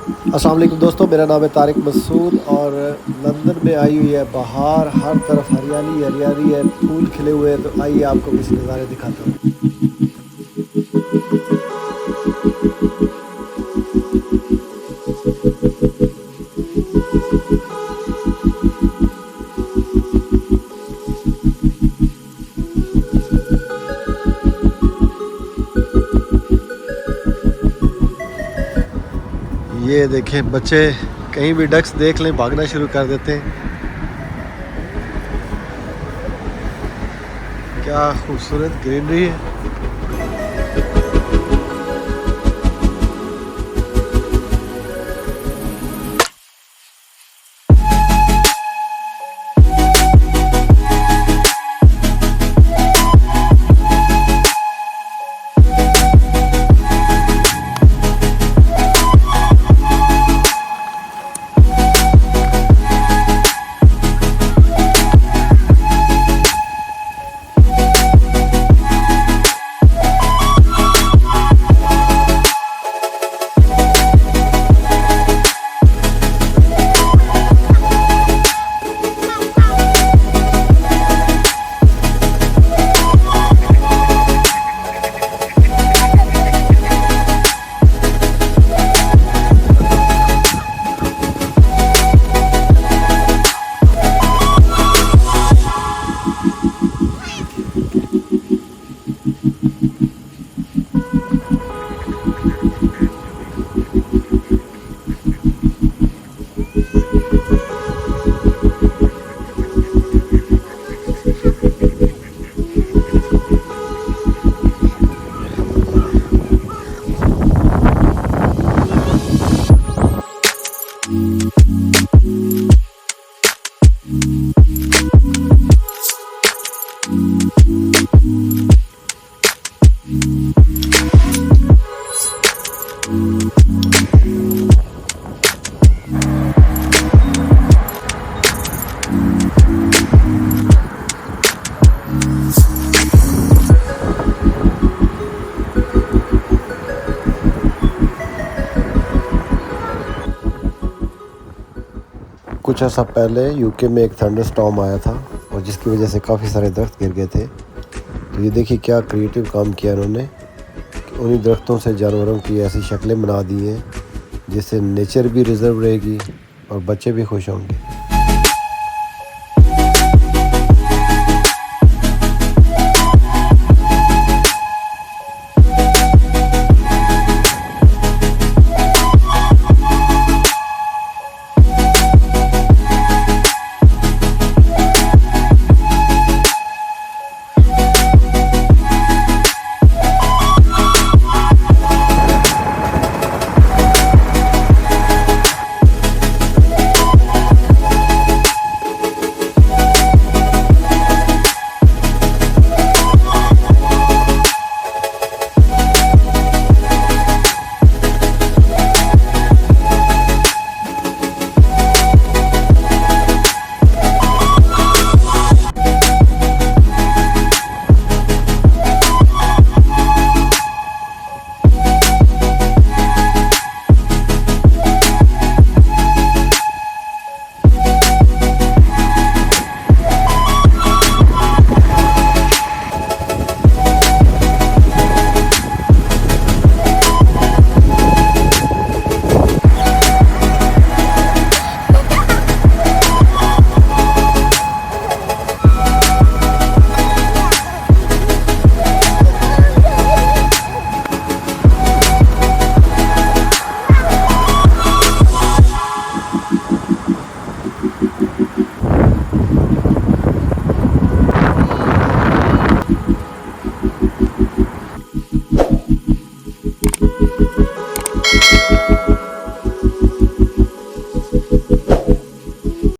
अस्सलाम वालेकुम दोस्तों, मेरा नाम है तारिक मसूद और लंदन में आई हुई है बाहर। हर तरफ हरियाली हरियाली है, फूल खिले हुए हैं। तो आइए आपको कुछ नज़ारे दिखाता हूँ। ये देखें, बच्चे कहीं भी डक्स देख लें भागना शुरू कर देते हैं। क्या खूबसूरत ग्रीनरी है। कुछ अर्सा पहले यूके में एक थंडर स्टॉर्म आया था और जिसकी वजह से काफ़ी सारे दरख्त गिर गए थे। तो ये देखिए क्या क्रिएटिव काम किया उन्होंने। उन्हीं दरख्तों से जानवरों की ऐसी शक्लें बना दी हैं जिससे नेचर भी रिजर्व रहेगी और बच्चे भी खुश होंगे।